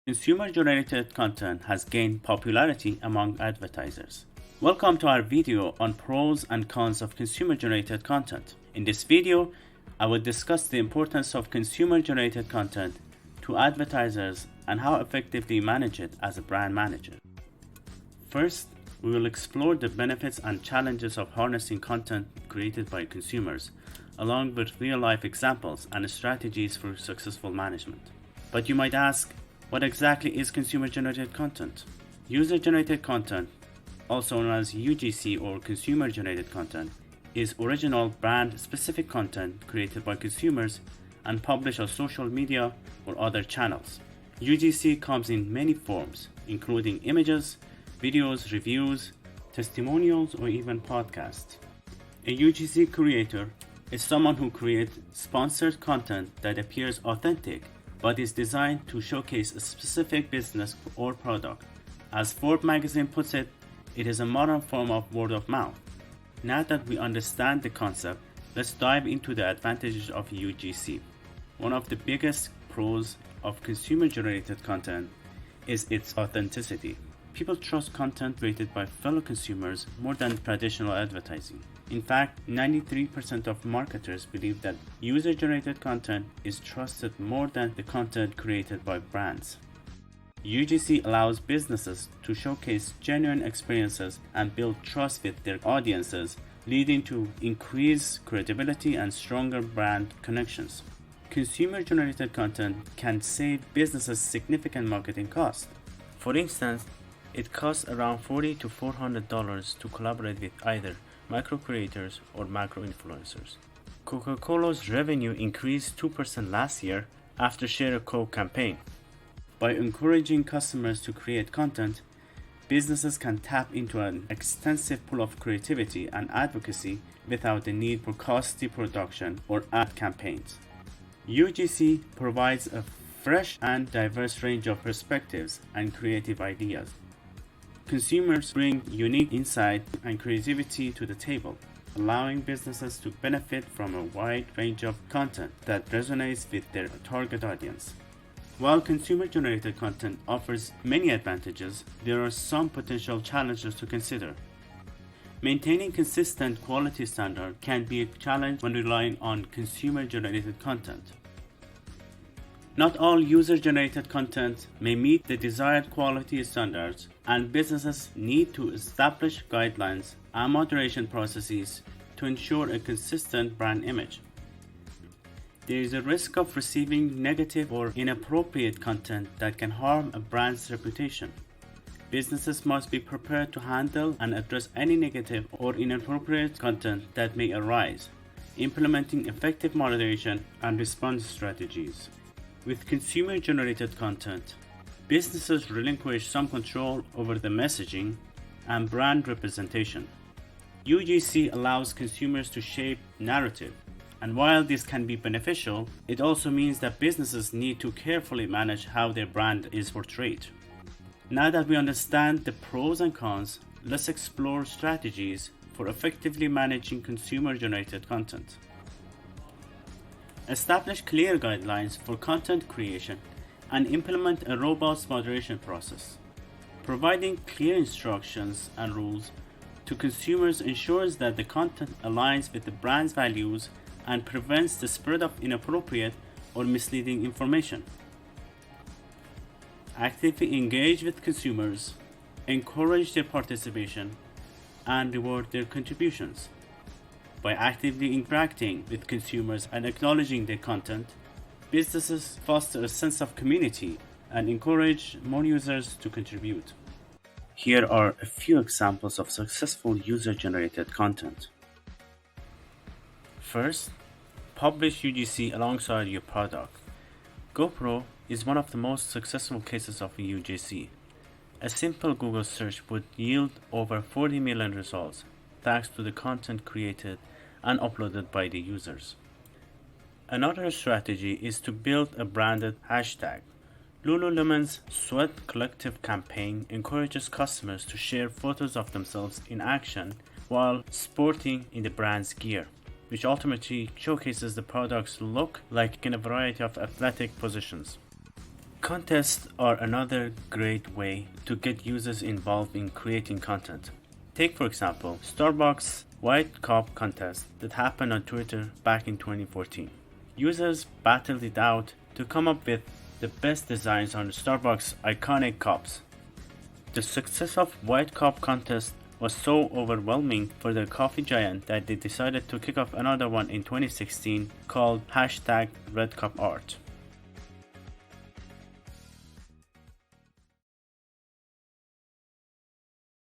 Consumer-generated content has gained popularity among advertisers. Welcome to our video on pros and cons of consumer-generated content. In this video, I will discuss the importance of consumer-generated content to advertisers and how effectively manage it as a brand manager. First, we will explore the benefits and challenges of harnessing content created by consumers, along with real-life examples and strategies for successful management. But you might ask, what exactly is consumer-generated content? User-generated content, also known as UGC or consumer-generated content, is original brand-specific content created by consumers and published on social media or other channels. UGC comes in many forms, including images, videos, reviews, testimonials, or even podcasts. A UGC creator is someone who creates sponsored content that appears authentic but is designed to showcase a specific business or product. As Forbes magazine puts it, it is a modern form of word of mouth. Now that we understand the concept, let's dive into the advantages of UGC. One of the biggest pros of consumer-generated content is its authenticity. People trust content created by fellow consumers more than traditional advertising. In fact, 93% of marketers believe that user-generated content is trusted more than the content created by brands. UGC allows businesses to showcase genuine experiences and build trust with their audiences, leading to increased credibility and stronger brand connections. Consumer-generated content can save businesses significant marketing costs. For instance, it costs around $40 to $400 to collaborate with either micro creators or macro influencers. Coca-Cola's revenue increased 2% last year after Share a Coke campaign. By encouraging customers to create content, businesses can tap into an extensive pool of creativity and advocacy without the need for costly production or ad campaigns. UGC provides a fresh and diverse range of perspectives and creative ideas. Consumers bring unique insight and creativity to the table, allowing businesses to benefit from a wide range of content that resonates with their target audience. While consumer-generated content offers many advantages, there are some potential challenges to consider. Maintaining consistent quality standards can be a challenge when relying on consumer-generated content. Not all user-generated content may meet the desired quality standards, and businesses need to establish guidelines and moderation processes to ensure a consistent brand image. There is a risk of receiving negative or inappropriate content that can harm a brand's reputation. Businesses must be prepared to handle and address any negative or inappropriate content that may arise, implementing effective moderation and response strategies. With consumer-generated content, businesses relinquish some control over the messaging and brand representation. UGC allows consumers to shape narrative, and while this can be beneficial, it also means that businesses need to carefully manage how their brand is portrayed. Now that we understand the pros and cons, let's explore strategies for effectively managing consumer-generated content. Establish clear guidelines for content creation and implement a robust moderation process. Providing clear instructions and rules to consumers ensures that the content aligns with the brand's values and prevents the spread of inappropriate or misleading information. Actively engage with consumers, encourage their participation, and reward their contributions. By actively interacting with consumers and acknowledging their content, businesses foster a sense of community and encourage more users to contribute. Here are a few examples of successful user-generated content. First, publish UGC alongside your product. GoPro is one of the most successful cases of UGC. A simple Google search would yield over 40 million results, thanks to the content created and uploaded by the users. Another strategy is to build a branded hashtag. Lululemon's Sweat Collective campaign encourages customers to share photos of themselves in action while sporting in the brand's gear, which ultimately showcases the product's look like in a variety of athletic positions. Contests are another great way to get users involved in creating content. Take for example, Starbucks White Cup contest that happened on Twitter back in 2014. Users battled it out to come up with the best designs on Starbucks iconic cups. The success of White Cup contest was so overwhelming for the coffee giant that they decided to kick off another one in 2016 called #RedCupArt.